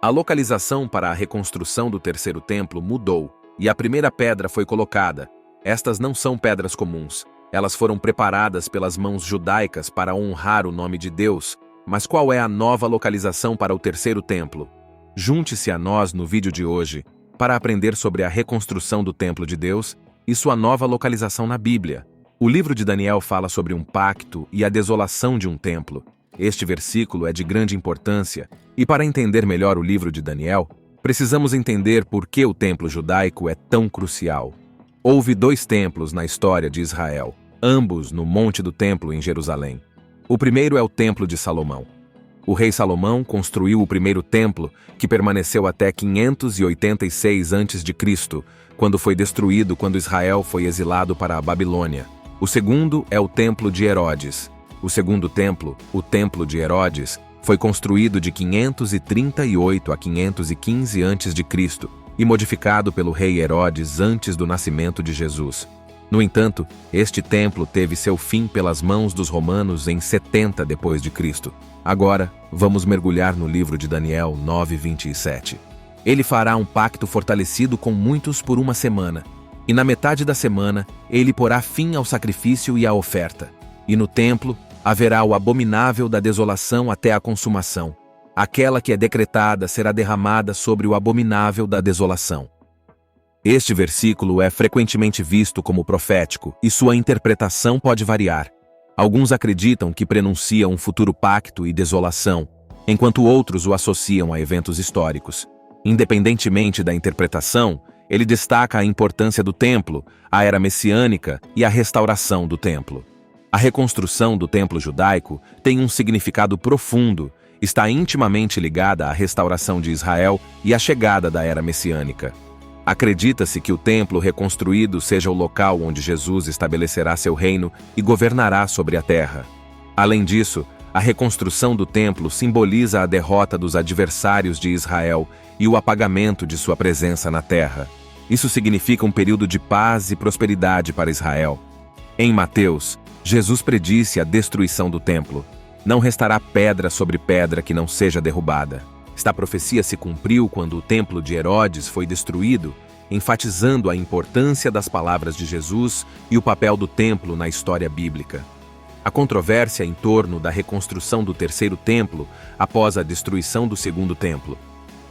A localização para a reconstrução do terceiro templo mudou, e a primeira pedra foi colocada. Estas não são pedras comuns. Elas foram preparadas pelas mãos judaicas para honrar o nome de Deus. Mas qual é a nova localização para o terceiro templo? Junte-se a nós no vídeo de hoje para aprender sobre a reconstrução do templo de Deus e sua nova localização na Bíblia. O livro de Daniel fala sobre um pacto e a desolação de um templo. Este versículo é de grande importância, e para entender melhor o livro de Daniel, precisamos entender por que o templo judaico é tão crucial. Houve 2 templos na história de Israel, ambos no Monte do Templo em Jerusalém. O primeiro é o Templo de Salomão. O rei Salomão construiu o primeiro templo, que permaneceu até 586 a.C., quando foi destruído quando Israel foi exilado para a Babilônia. O segundo é o Templo de Herodes. O segundo templo, o Templo de Herodes, foi construído de 538 a 515 a.C. e modificado pelo rei Herodes antes do nascimento de Jesus. No entanto, este templo teve seu fim pelas mãos dos romanos em 70 d.C. Agora, vamos mergulhar no livro de Daniel 9:27. Ele fará um pacto fortalecido com muitos por 1 semana, e na metade da semana ele porá fim ao sacrifício e à oferta. E no templo haverá o abominável da desolação até a consumação. Aquela que é decretada será derramada sobre o abominável da desolação. Este versículo é frequentemente visto como profético e sua interpretação pode variar. Alguns acreditam que prenuncia um futuro pacto e desolação, enquanto outros o associam a eventos históricos. Independentemente da interpretação, ele destaca a importância do templo, a era messiânica e a restauração do templo. A reconstrução do templo judaico tem um significado profundo, está intimamente ligada à restauração de Israel e à chegada da era messiânica. Acredita-se que o templo reconstruído seja o local onde Jesus estabelecerá seu reino e governará sobre a terra. Além disso, a reconstrução do templo simboliza a derrota dos adversários de Israel e o apagamento de sua presença na terra. Isso significa um período de paz e prosperidade para Israel. Em Mateus, Jesus predisse a destruição do templo. Não restará pedra sobre pedra que não seja derrubada. Esta profecia se cumpriu quando o templo de Herodes foi destruído, enfatizando a importância das palavras de Jesus e o papel do templo na história bíblica. A controvérsia em torno da reconstrução do terceiro templo após a destruição do segundo templo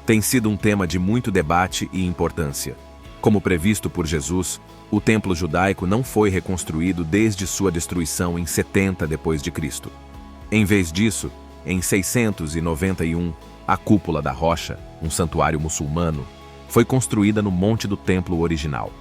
tem sido um tema de muito debate e importância. Como previsto por Jesus, o templo judaico não foi reconstruído desde sua destruição em 70 d.C. Em vez disso, em 691, a Cúpula da Rocha, um santuário muçulmano, foi construída no monte do templo original.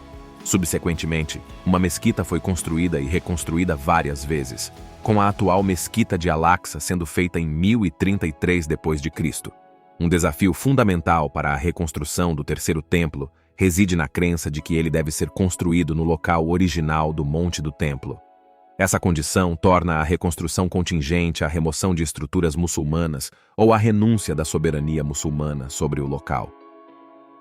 Subsequentemente, uma mesquita foi construída e reconstruída várias vezes, com a atual mesquita de Al-Aqsa sendo feita em 1033 d.C. Um desafio fundamental para a reconstrução do terceiro templo reside na crença de que ele deve ser construído no local original do monte do templo. Essa condição torna a reconstrução contingente à remoção de estruturas muçulmanas ou à renúncia da soberania muçulmana sobre o local.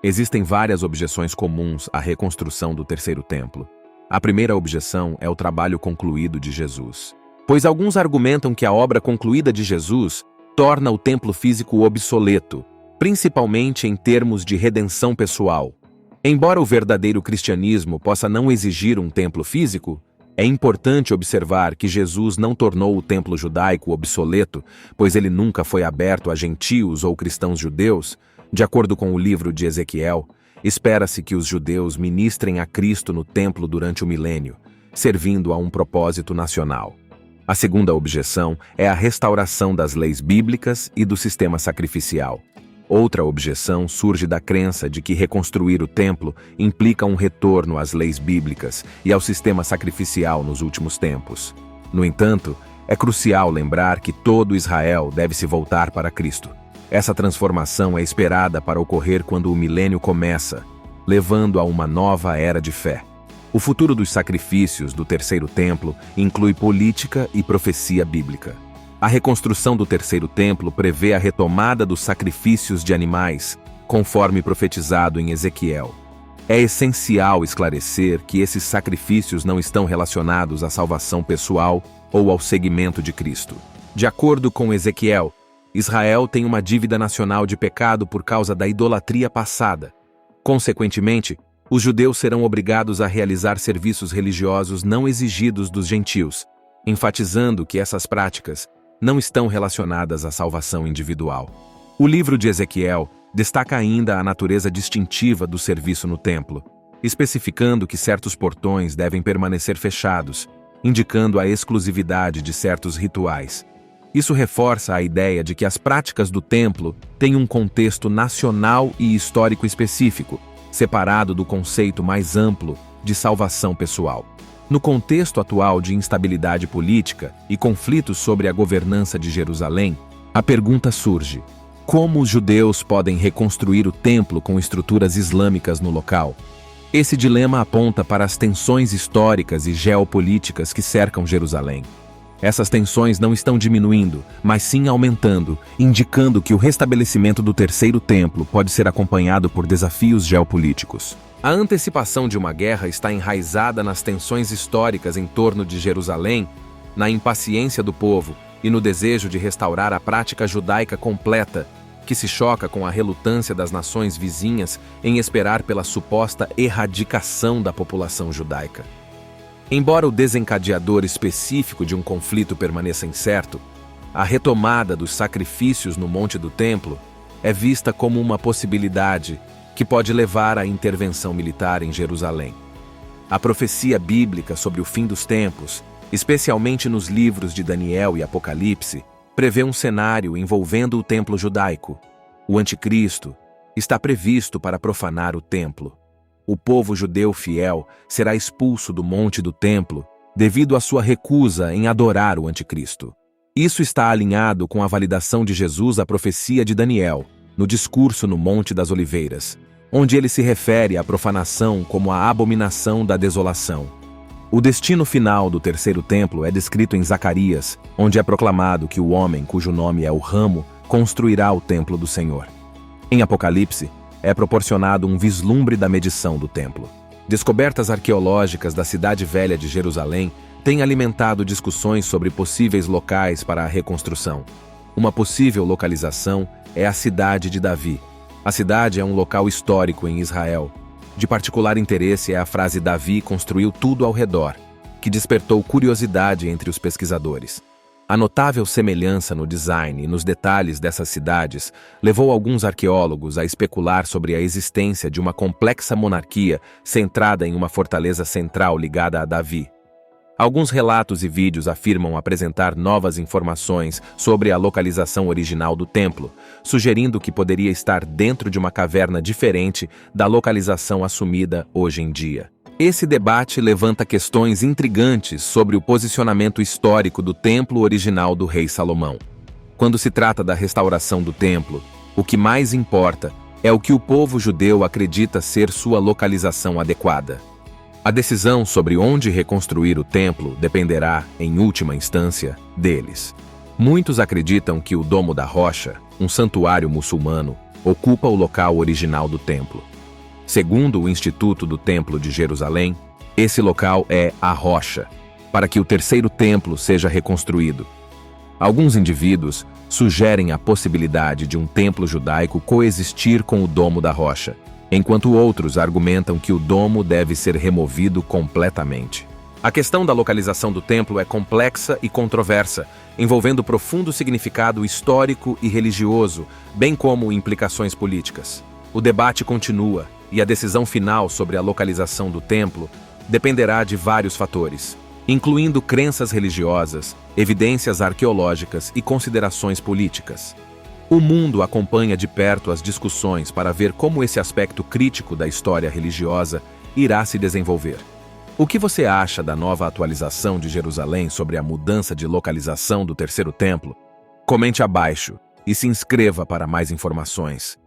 Existem várias objeções comuns à reconstrução do terceiro templo. A primeira objeção é o trabalho concluído de Jesus, pois alguns argumentam que a obra concluída de Jesus torna o templo físico obsoleto, principalmente em termos de redenção pessoal. Embora o verdadeiro cristianismo possa não exigir um templo físico, é importante observar que Jesus não tornou o templo judaico obsoleto, pois ele nunca foi aberto a gentios ou cristãos judeus. De acordo com o livro de Ezequiel, espera-se que os judeus ministrem a Cristo no templo durante o milênio, servindo a um propósito nacional. A segunda objeção é a restauração das leis bíblicas e do sistema sacrificial. Outra objeção surge da crença de que reconstruir o templo implica um retorno às leis bíblicas e ao sistema sacrificial nos últimos tempos. No entanto, é crucial lembrar que todo Israel deve se voltar para Cristo. Essa transformação é esperada para ocorrer quando o milênio começa, levando a uma nova era de fé. O futuro dos sacrifícios do terceiro templo inclui política e profecia bíblica. A reconstrução do terceiro templo prevê a retomada dos sacrifícios de animais, conforme profetizado em Ezequiel. É essencial esclarecer que esses sacrifícios não estão relacionados à salvação pessoal ou ao seguimento de Cristo. De acordo com Ezequiel, Israel tem uma dívida nacional de pecado por causa da idolatria passada. Consequentemente, os judeus serão obrigados a realizar serviços religiosos não exigidos dos gentios, enfatizando que essas práticas não estão relacionadas à salvação individual. O livro de Ezequiel destaca ainda a natureza distintiva do serviço no templo, especificando que certos portões devem permanecer fechados, indicando a exclusividade de certos rituais. Isso reforça a ideia de que as práticas do templo têm um contexto nacional e histórico específico, separado do conceito mais amplo de salvação pessoal. No contexto atual de instabilidade política e conflitos sobre a governança de Jerusalém, a pergunta surge: como os judeus podem reconstruir o templo com estruturas islâmicas no local? Esse dilema aponta para as tensões históricas e geopolíticas que cercam Jerusalém. Essas tensões não estão diminuindo, mas sim aumentando, indicando que o restabelecimento do terceiro templo pode ser acompanhado por desafios geopolíticos. A antecipação de uma guerra está enraizada nas tensões históricas em torno de Jerusalém, na impaciência do povo e no desejo de restaurar a prática judaica completa, que se choca com a relutância das nações vizinhas em esperar pela suposta erradicação da população judaica. Embora o desencadeador específico de um conflito permaneça incerto, a retomada dos sacrifícios no Monte do Templo é vista como uma possibilidade que pode levar à intervenção militar em Jerusalém. A profecia bíblica sobre o fim dos tempos, especialmente nos livros de Daniel e Apocalipse, prevê um cenário envolvendo o templo judaico. O anticristo está previsto para profanar o templo. O povo judeu fiel será expulso do monte do templo devido à sua recusa em adorar o anticristo. Isso está alinhado com a validação de Jesus à profecia de Daniel, no discurso no Monte das Oliveiras, onde ele se refere à profanação como a abominação da desolação. O destino final do terceiro templo é descrito em Zacarias, onde é proclamado que o homem cujo nome é o ramo construirá o templo do Senhor. Em Apocalipse, é proporcionado um vislumbre da medição do templo. Descobertas arqueológicas da cidade velha de Jerusalém têm alimentado discussões sobre possíveis locais para a reconstrução. Uma possível localização é a cidade de Davi. A cidade é um local histórico em Israel. De particular interesse é a frase "Davi construiu tudo ao redor", que despertou curiosidade entre os pesquisadores. A notável semelhança no design e nos detalhes dessas cidades levou alguns arqueólogos a especular sobre a existência de uma complexa monarquia centrada em uma fortaleza central ligada a Davi. Alguns relatos e vídeos afirmam apresentar novas informações sobre a localização original do templo, sugerindo que poderia estar dentro de uma caverna diferente da localização assumida hoje em dia. Esse debate levanta questões intrigantes sobre o posicionamento histórico do templo original do rei Salomão. Quando se trata da restauração do templo, o que mais importa é o que o povo judeu acredita ser sua localização adequada. A decisão sobre onde reconstruir o templo dependerá, em última instância, deles. Muitos acreditam que o Domo da Rocha, um santuário muçulmano, ocupa o local original do templo. Segundo o Instituto do Templo de Jerusalém, esse local é a rocha, para que o terceiro templo seja reconstruído. Alguns indivíduos sugerem a possibilidade de um templo judaico coexistir com o Domo da Rocha, enquanto outros argumentam que o domo deve ser removido completamente. A questão da localização do templo é complexa e controversa, envolvendo profundo significado histórico e religioso, bem como implicações políticas. O debate continua, e a decisão final sobre a localização do templo dependerá de vários fatores, incluindo crenças religiosas, evidências arqueológicas e considerações políticas. O mundo acompanha de perto as discussões para ver como esse aspecto crítico da história religiosa irá se desenvolver. O que você acha da nova atualização de Jerusalém sobre a mudança de localização do terceiro templo? Comente abaixo e se inscreva para mais informações.